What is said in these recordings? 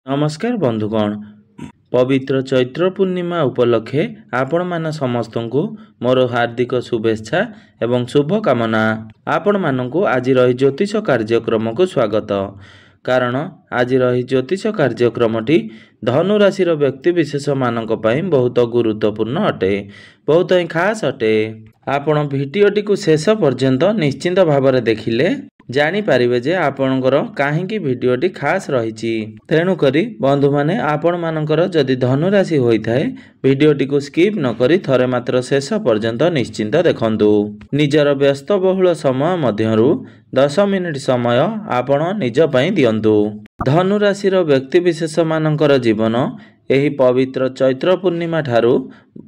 नमस्कार बंधुगण। पवित्र चैत्र पूर्णिमा उपलक्षे आपण मान समस्त को मोर हार्दिक शुभेच्छा एवं शुभकामना। आपण मानू आज रही ज्योतिष कार्यक्रम को स्वागत। कारण आज रही ज्योतिष कार्यक्रमटी धनु राशि व्यक्ति विशेष मानक पई बहुत गुरुत्वपूर्ण अटे, बहुत ही खास अटे। आपण भिडियोटी को शेष पर्यंत निश्चिंत भाव में देखिले जानी पारिबे जे आपणकर काहींकी भिडियोटी खास रही। तेणु करी बंधु माने आपण मानकर जदि धनु राशि होइथाए भिडियोटी को स्किप न करी थरे मात्र शेष पर्यंत निश्चिंत देखंतु। निजर व्यस्त बहुल समय मध्यरु 10 मिनिट समय आपण निज पई दियंतु। धनु राशि व्यक्ति विशेष मानकर जीवन एही पवित्र चैत्र पूर्णिमा ठारू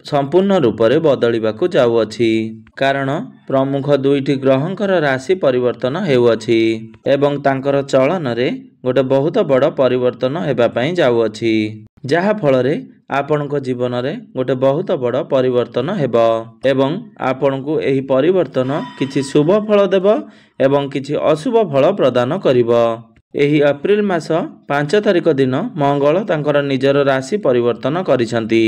संपूर्ण रूप से बदलिबाकू जाउअछि। कारण प्रमुख दुईटी ग्रहंकर राशि परिवर्तन हेउअछि एवं तांकर चलन रे गोटे बहुत बड़ परिवर्तन हेबा पई जाउअछि, जहा फल रे आपणक जीवन रे गोटे बहुत बड़ परिवर्तन हेबो एवं आपणकू एही परिवर्तन किछि शुभ फल देबो एवं किछि अशुभ फल प्रदान करिवो। एही एप्रिल मास 5 तारिख दिन मंगल तांकर निजर राशि परिवर्तन करिसंती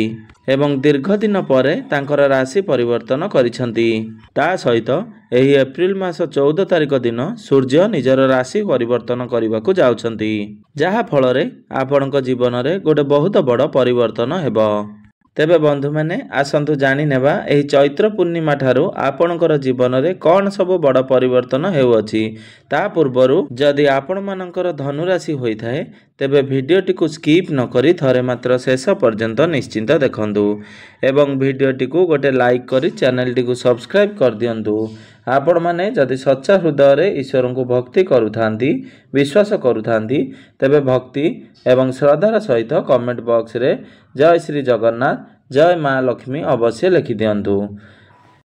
एवं दीर्घ दिन परे तांकर राशि परिवर्तन करिसंती। ता सहित एही एप्रिल मास 14 तारिख दिन सूर्य निजर राशि परिवर्तन करबाकू जाउछंती, जहा फल रे आपणक जीवन रे गोटे बहुत बड़ परिवर्तन हेबो। तेबे बंधु माने आसंतु जानी नेबा एही चैत्र पूर्णिमा ठारू आपणकर जीवन रे कौन सब बड़ परिवर्तन हेउअछि। ता पूर्वरु जदि आपण मानकर धनु राशि होइथाए तेबे भिडियोटी को स्किप न करी थरे मात्र शेष पर्यंत निश्चिंत देखंतु एवं भिडियोटी को गोटे लाइक करी चैनल टी को सब्सक्राइब कर दियंतु। आपण माने जदि सच्चा हृदय रे ईश्वर को भक्ति करुथांती, विश्वास करुथांती तेबे भक्ति एवं श्रद्धार सहित कमेंट बॉक्स रे जय श्री जगन्नाथ, जय माँ लक्ष्मी अवश्य लिखि दियंतु।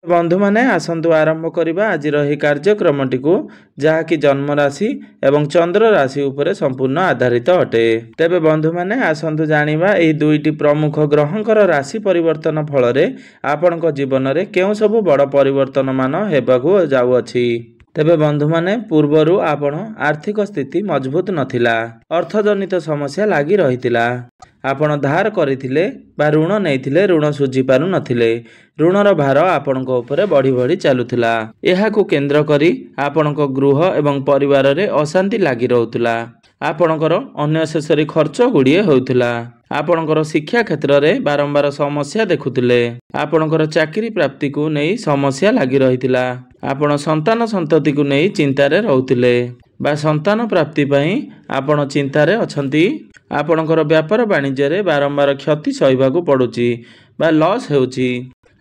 बंधु माने आसंतु आरंभ करिबा आज रही कार्यक्रमटी को, जहा कि जन्म राशि एवं चंद्र राशि उपरे संपूर्ण आधारित अटे। तेबे बंधु माने आसंतु जानिबा एही दुईटी प्रमुख ग्रहंकर राशि परिवर्तन फल रे आपणक जीवन रे केउ सब बड़ परिवर्तन मान हेबाकू जाउअछि। तेबे बंधु माने पूर्वरु आपण आर्थिक स्थिति मजबूत नथिला, अर्थजनित समस्या लागी रहितिला। आपण धार करिथिले बा ऋण नैथिले, ऋण सुझी पारु नथिले, ऋणर भार आपणक उपरे बढ़ी बढ़ी चलुथिला। एहाकू केंद्र करी आपणक गृह एवं परिवार रे अशांति लागी रहुथिला। आपणकर अननेसेसरी खर्च गुड़िए होउथिला। आपणकर शिक्षा क्षेत्र रे बारंबार समस्या देखुथिले। आपणकर चाकरी प्राप्ति को नहीं समस्या लागी रहितिला। आपण संतान संतति को नहीं चिंतारे रहुथिले बा संतान प्राप्ति पई आपण चिंतारे अछंती। आपणकर व्यापार वाणिज्य रे बारंबार क्षति सहिबाकू पड़ुची बा लॉस हेउची।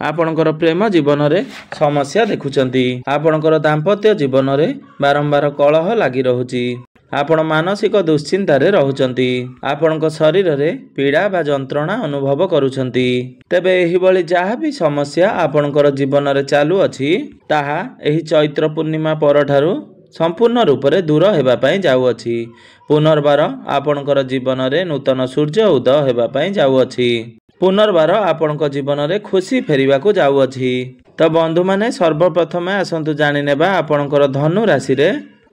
आपणकर प्रेम जीवन रे समस्या देखुचंती। आपणकर दाम्पत्य जीवन रे बारंबार कलह लागी रहुची। आपण मानसिक दुश्चिंतारे रहुचंती। आपणक शरीर रे पीड़ा बा जंत्रणा अनुभव करुचंती। तेबे एही बळी जहा भी समस्या आपणकर जीवन रे चालू अछि ताहा एही चैत्र पूर्णिमा परठारू संपूर्ण रूप से दूर हेबा पई जाउअछि। पुनर्बार आपणकर जीवन रे नूतन सूर्य उदय हेबा पई जाउअछि। पुनर्बार आपणक जीवन रे खुशी फेरिबाकू जाउअछि। तो बंधु माने सर्वप्रथम आसंतु जानि नेबा आपणकर धनु राशि रे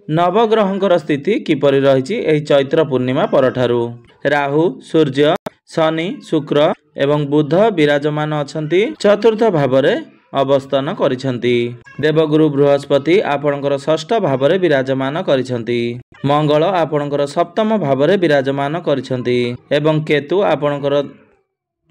नवग्रहंकर स्थिति किपरि रहिछि एही चैत्र पूर्णिमा परठारू। राहु, सूर्य, शनि, शुक्र एवं बुध विराजमान अछंती चतुर्थ भाव रे अवस्थान करिसंती। देवगुरु बृहस्पति आपणकर षष्ठ भाव रे विराजमान करिसंती। मंगल आपणकर सप्तम भाव रे विराजमान करिसंती एवं केतु आपणकर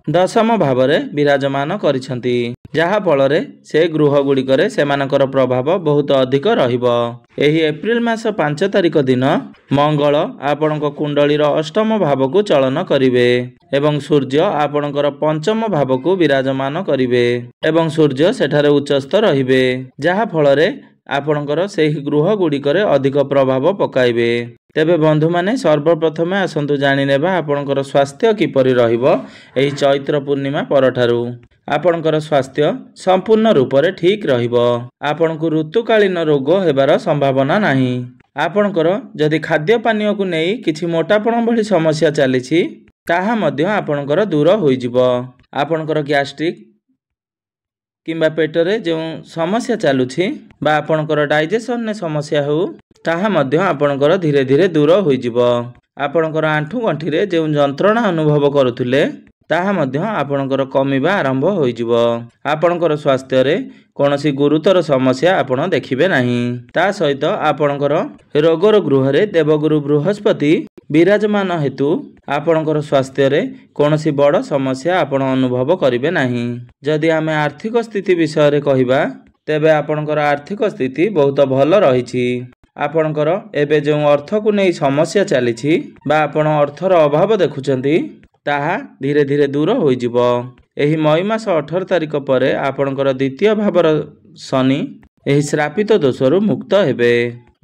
दशम भाव रे विराजमान करिसंती, जहा फल रे से गृह गुड़िकरे सेमानकर प्रभाव बहुत अधिक रहिबो। एही एप्रिल मास 5 तारिख दिन मंगल आपणक कुंडलीर अष्टम भाव को चलन करिवे एवं सूर्य आपणकर पंचम भाव को विराजमान करिवे एवं सूर्य सेठारे उच्चस्थ रहिबे, जहा फल रे आपणकर सेही गृह गुड़िकरे अधिक प्रभाव पकाइबे। तेबे बंधु माने सर्वप्रथम आसंतु जानि नेबा आपणकर स्वास्थ्य किपरि रहिबो एही चैत्र पूर्णिमा परठारू। आपणकर स्वास्थ्य संपूर्ण रूप से ठीक रहिबो। आपणकू ऋतुकालीन रोग हेबार संभावना नाही। आपणकर जदि खाद्य पानीय को नहीं किछि मोटापण भली समस्या चलीछि ताहा मध्य आपणकर दूर होइजिबो। आपणकर गैस्ट्रिक किंबा पेटरे जो समस्या चलुछि बा आपणकर डाइजेशन ने समस्या हो ताहा मध्य आपणकर धीरे धीरे दूर होइजिबो। ଆପଣଙ୍କର ଆଣ୍ଠୁ ଗଣ୍ଠିରେ ଯେଉଁ ଯନ୍ତ୍ରଣା ଅନୁଭବ କରୁଥିଲେ ତାହା ମଧ୍ୟ ଆପଣଙ୍କର କମିବା ଆରମ୍ଭ ହୋଇଯିବ। ଆପଣଙ୍କର ସ୍ୱାସ୍ଥ୍ୟରେ କୌଣସି ଗୁରୁତର ସମସ୍ୟା ଆପଣ ଦେଖିବେ ନାହିଁ। ତା ସହିତ ଆପଣଙ୍କର ରୋଗର ଗୃହରେ ଦେବଗୁରୁ ବୃହସ୍ପତି ବିରାଜମାନ ହେତୁ ଆପଣଙ୍କର ସ୍ୱାସ୍ଥ୍ୟରେ କୌଣସି ବଡ଼ ସମସ୍ୟା ଆପଣ ଅନୁଭବ କରିବେ ନାହିଁ। ଯଦି ଆମେ ଆର୍ଥିକ ସ୍ଥିତି ବିଷୟରେ କହିବା ତେବେ ଆପଣଙ୍କର ଆର୍ଥିକ ସ୍ଥିତି ବହୁତ ଭଲ ରହିଛି। ଆପଣଙ୍କର ଏବେ ଯେଉଁ ଅର୍ଥକୁ ନେଇ ସମସ୍ୟା ଚାଲିଛି ବା ଆପଣ ଅର୍ଥର ଅଭାବ ଦେଖୁଛନ୍ତି ତାହା ଧୀରେ ଧୀରେ ଦୂର ହୋଇଯିବ। ଏହି ମଇ ମାସ 18 ତାରିଖ ପରେ ଆପଣଙ୍କର ଦ୍ୱିତୀୟ ଭାବର ଶନି ଏହି ଶ୍ରାପିତ ଦୋଷରୁ ମୁକ୍ତ ହେବେ,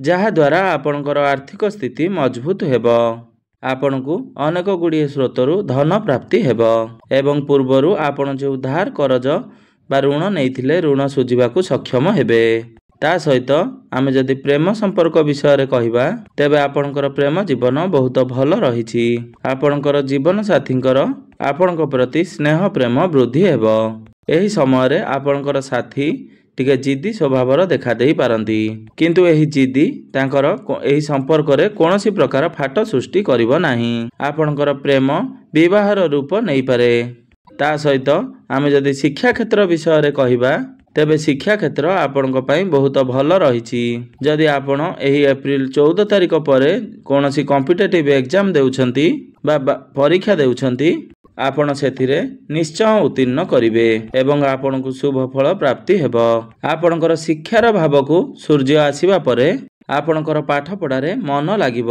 ଯାହାଦ୍ୱାରା ଆପଣଙ୍କର ଆର୍ଥିକ ସ୍ଥିତି ମଜବୁତ ହେବ। ଆପଣଙ୍କୁ ଅନେକ ଗୁଡ଼ିଏ ସ୍ରୋତରୁ ଧନ ପ୍ରାପ୍ତି ହେବ ଏବଂ ପୂର୍ବରୁ ଆପଣ ଯେଉଁ ଧାର କରଜ ବା ଋଣ ନେଇଥିଲେ ଋଣ ଶୁଝିବାକୁ ସକ୍ଷମ ହେବେ। ତା ସହିତ ଆମେ ଯଦି ପ୍ରେମ ସମ୍ପର୍କ ବିଷୟରେ କହିବା ତେବେ ଆପଣଙ୍କର ପ୍ରେମ ଜୀବନ ବହୁତ ଭଲ ରହିଛି। ଆପଣଙ୍କର ଜୀବନ ସାଥୀଙ୍କର ଆପଣଙ୍କ ପ୍ରତି ସ୍ନେହ ପ୍ରେମ ବୃଦ୍ଧି ହେବ। ଏହି ସମୟରେ ଆପଣଙ୍କର ସାଥୀ ଟିକେ ଜିଦି ସ୍ୱଭାବର ଦେଖାଦେଇ ପାରନ୍ତି, କିନ୍ତୁ ଏହି ଜିଦି ତାଙ୍କର ଏହି ସମ୍ପର୍କରେ କୌଣସି ପ୍ରକାର ଫାଟ ସୃଷ୍ଟି କରିବ ନାହିଁ। ଆପଣଙ୍କର ପ୍ରେମ ବିବାହର ରୂପ ନେଇପାରେ। ତା ସହିତ ଆମେ ଯଦି ଶିକ୍ଷା କ୍ଷେତ୍ର ବିଷୟରେ କହିବା ତେବେ ଶିକ୍ଷା କ୍ଷେତ୍ର ଆପଣଙ୍କ ପାଇଁ ବହୁତ ଭଲ ରହିଛି। ଯଦି ଆପଣ ଏହି ଏପ୍ରିଲ 14 ତାରିଖ ପରେ କୌଣସି କମ୍ପିଟେଟିଭ୍ ଏକ୍ଜାମ ଦେଉଛନ୍ତି ବା ପରୀକ୍ଷା ଦେଉଛନ୍ତି ଆପଣ ସେଥିରେ ନିଶ୍ଚୟ ଉତ୍ତୀର୍ଣ୍ଣ କରିବେ ଏବଂ ଆପଣଙ୍କୁ ଶୁଭ ଫଳ ପ୍ରାପ୍ତି ହେବ। ଆପଣଙ୍କର ଶିକ୍ଷାର ଭାବକୁ ସୂର୍ଯ୍ୟ ଆସିବା ପରେ ଆପଣଙ୍କର ପାଠପଢ଼ାରେ ମନ ଲାଗିବ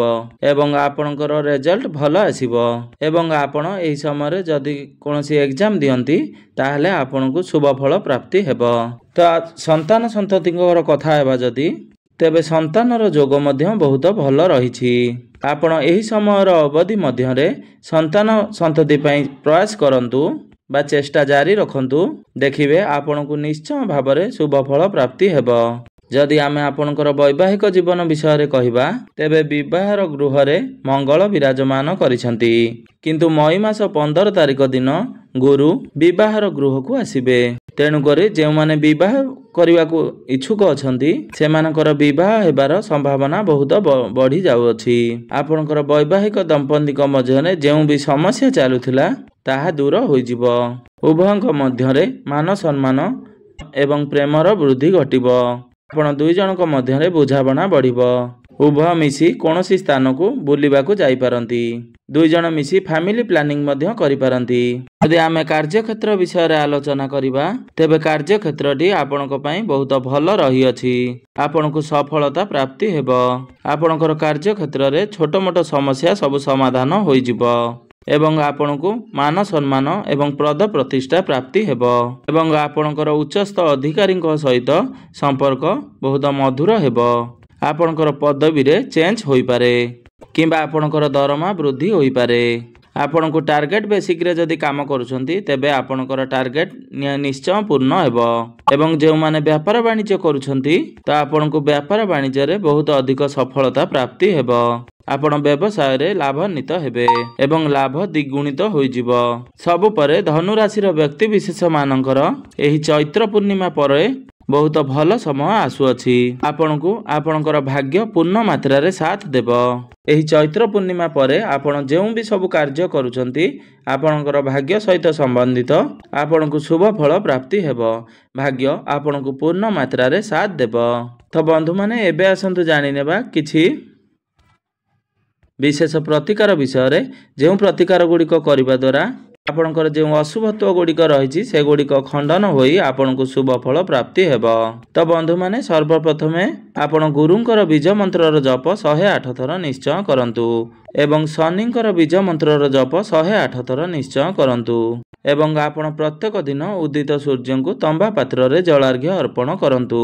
ଏବଂ ଆପଣଙ୍କର ରେଜଲ୍ଟ ଭଲ ଆସିବ ଏବଂ ଆପଣ ଏହି ସମୟରେ ଯଦି କୌଣସି ଏକ୍ଜାମ ଦିଅନ୍ତି ତାହେଲେ ଆପଣଙ୍କୁ ଶୁଭ ଫଳ ପ୍ରାପ୍ତି ହେବ। ତ ସନ୍ତାନ ସନ୍ତତିଙ୍କର କଥା ହେବା ଯଦି ତେବେ ସନ୍ତାନର ଯୋଗ ମଧ୍ୟ ବହୁତ ଭଲ ରହିଛି। ଆପଣ ଏହି ସମୟର ଅବଧି ମଧ୍ୟରେ ସନ୍ତାନ ସନ୍ତତି ପାଇଁ ପ୍ରୟାସ କରନ୍ତୁ ବା ଚେଷ୍ଟା ଜାରି ରଖନ୍ତୁ, ଦେଖିବେ ଆପଣଙ୍କୁ ନିଶ୍ଚୟ ଭାବରେ ଶୁଭ ଫଳ ପ୍ରାପ୍ତି ହେବ। ଯଦି ଆମେ ଆପଣଙ୍କର ବୈବାହିକ ଜୀବନ ବିଷୟରେ କହିବା ତେବେ ବିବାହର ଗୃହରେ ମଙ୍ଗଳ ବିରାଜମାନ କରିଛନ୍ତି, କିନ୍ତୁ ମଇ ମାସ 15 ତାରିଖ ଦିନ ଗୁରୁ ବିବାହର ଗୃହକୁ ଆସିବେ। ତେଣୁକରି ଯେଉଁମାନେ ବିବାହ କରିବାକୁ ଇଚ୍ଛୁକ ଅଛନ୍ତି ସେମାନଙ୍କର ବିବାହ ହେବାର ସମ୍ଭାବନା ବହୁତ ବଢ଼ି ଯାଉଅଛି। ଆପଣଙ୍କର ବୈବାହିକ ଦମ୍ପତିଙ୍କ ମଧ୍ୟରେ ଯେଉଁ ବି ସମସ୍ୟା ଚାଲୁଥିଲା ତାହା ଦୂର ହୋଇଯିବ। ଉଭୟଙ୍କ ମଧ୍ୟରେ ମାନ ସମ୍ମାନ ଏବଂ ପ୍ରେମର ବୃଦ୍ଧି ଘଟିବ। ଆପଣ ଦୁଇ ଜଣଙ୍କ ମଧ୍ୟରେ ବୁଝାମଣା ବଢ଼ିବ। ଉଭୟ ମିଶି କୌଣସି ସ୍ଥାନକୁ ବୁଲିବାକୁ ଯାଇପାରନ୍ତି। ଦୁଇ ଜଣ ମିଶି ଫ୍ୟାମିଲି ପ୍ଲାନିଂ ମଧ୍ୟ କରିପାରନ୍ତି। ଯଦି ଆମେ କାର୍ଯ୍ୟକ୍ଷେତ୍ର ବିଷୟରେ ଆଲୋଚନା କରିବା ତେବେ କାର୍ଯ୍ୟକ୍ଷେତ୍ରଟି ଆପଣଙ୍କ ପାଇଁ ବହୁତ ଭଲ ରହିଅଛି। ଆପଣଙ୍କୁ ସଫଳତା ପ୍ରାପ୍ତି ହେବ। ଆପଣଙ୍କର କାର୍ଯ୍ୟକ୍ଷେତ୍ରରେ ଛୋଟ ମୋଟ ସମସ୍ୟା ସବୁ ସମାଧାନ ହୋଇଯିବ ଏବଂ ଆପଣଙ୍କୁ ମାନ ସମ୍ମାନ ଏବଂ ପଦ ପ୍ରତିଷ୍ଠା ପ୍ରାପ୍ତି ହେବ ଏବଂ ଆପଣଙ୍କର ଉଚ୍ଚସ୍ଥ ଅଧିକାରୀଙ୍କ ସହିତ ସମ୍ପର୍କ ବହୁତ ମଧୁର ହେବ। ଆପଣଙ୍କର ପଦବୀରେ ଚେଞ୍ଜ ହୋଇପାରେ କିମ୍ବା ଆପଣଙ୍କର ଦରମା ବୃଦ୍ଧି ହୋଇପାରେ। ଆପଣଙ୍କୁ ଟାର୍ଗେଟ ବେସିକ୍ରେ ଯଦି କାମ କରୁଛନ୍ତି ତେବେ ଆପଣଙ୍କର ଟାର୍ଗେଟ ନିଶ୍ଚୟ ପୂର୍ଣ୍ଣ ହେବ ଏବଂ ଯେଉଁମାନେ ବେପାର ବାଣିଜ୍ୟ କରୁଛନ୍ତି ତ ଆପଣଙ୍କୁ ବେପାର ବାଣିଜ୍ୟରେ ବହୁତ ଅଧିକ ସଫଳତା ପ୍ରାପ୍ତି ହେବ। ଆପଣ ବ୍ୟବସାୟରେ ଲାଭାନ୍ୱିତ ହେବେ ଏବଂ ଲାଭ ଦ୍ୱିଗୁଣିତ ହୋଇଯିବ। ସବୁ ପରେ ଧନୁରାଶିର ବ୍ୟକ୍ତି ବିଶେଷ ମାନଙ୍କର ଏହି ଚୈତ୍ର ପୂର୍ଣ୍ଣିମା ପରେ ବହୁତ ଭଲ ସମୟ ଆସୁଅଛି। ଆପଣଙ୍କୁ ଆପଣଙ୍କର ଭାଗ୍ୟ ପୂର୍ଣ୍ଣ ମାତ୍ରାରେ ସାଥ ଦେବ। ଏହି ଚୈତ୍ର ପୂର୍ଣ୍ଣିମା ପରେ ଆପଣ ଯେଉଁ ବି ସବୁ କାର୍ଯ୍ୟ କରୁଛନ୍ତି ଆପଣଙ୍କର ଭାଗ୍ୟ ସହିତ ସମ୍ବନ୍ଧିତ ଆପଣଙ୍କୁ ଶୁଭ ଫଳ ପ୍ରାପ୍ତି ହେବ। ଭାଗ୍ୟ ଆପଣଙ୍କୁ ପୂର୍ଣ୍ଣ ମାତ୍ରାରେ ସାଥ ଦେବ। ତ ବନ୍ଧୁମାନେ ଏବେ ଆସନ୍ତୁ ଜାଣିନେବା କିଛି ବିଶେଷ ପ୍ରତିକାର ବିଷୟରେ। ଯେଉଁ ପ୍ରତିକାର ଗୁଡ଼ିକ କରିବା ଦ୍ୱାରା ଆପଣଙ୍କର ଯେଉଁ ଅଶୁଭତ୍ୱ ଗୁଡ଼ିକ ରହିଛି ସେଗୁଡ଼ିକ ଖଣ୍ଡନ ହୋଇ ଆପଣଙ୍କୁ ଶୁଭ ଫଳ ପ୍ରାପ୍ତି ହେବ। ତ ବନ୍ଧୁମାନେ ସର୍ବପ୍ରଥମେ ଆପଣ ଗୁରୁଙ୍କର ବୀଜ ମନ୍ତ୍ରର ଜପ 108 ଥର ନିଶ୍ଚୟ କରନ୍ତୁ ଏବଂ ଶନିଙ୍କର ବୀଜ ମନ୍ତ୍ରର ଜପ 108 ଥର ନିଶ୍ଚୟ କରନ୍ତୁ ଏବଂ ଆପଣ ପ୍ରତ୍ୟେକ ଦିନ ଉଦିତ ସୂର୍ଯ୍ୟଙ୍କୁ ତମ୍ବା ପାତ୍ରରେ ଜଳାର୍ଘ୍ୟ ଅର୍ପଣ କରନ୍ତୁ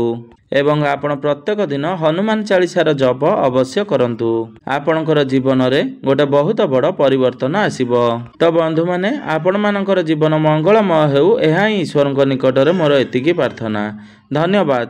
ଏବଂ ଆପଣ ପ୍ରତ୍ୟେକ ଦିନ ହନୁମାନ ଚାଳିଶାର ଜପ ଅବଶ୍ୟ କରନ୍ତୁ। ଆପଣଙ୍କର ଜୀବନରେ ଗୋଟେ ବହୁତ ବଡ଼ ପରିବର୍ତ୍ତନ ଆସିବ। ତ ବନ୍ଧୁମାନେ ଆପଣମାନଙ୍କର ଜୀବନ ମଙ୍ଗଳମୟ ହେଉ, ଏହା ହିଁ ଈଶ୍ୱରଙ୍କ ନିକଟରେ ମୋର ଏତିକି ପ୍ରାର୍ଥନା। ଧନ୍ୟବାଦ।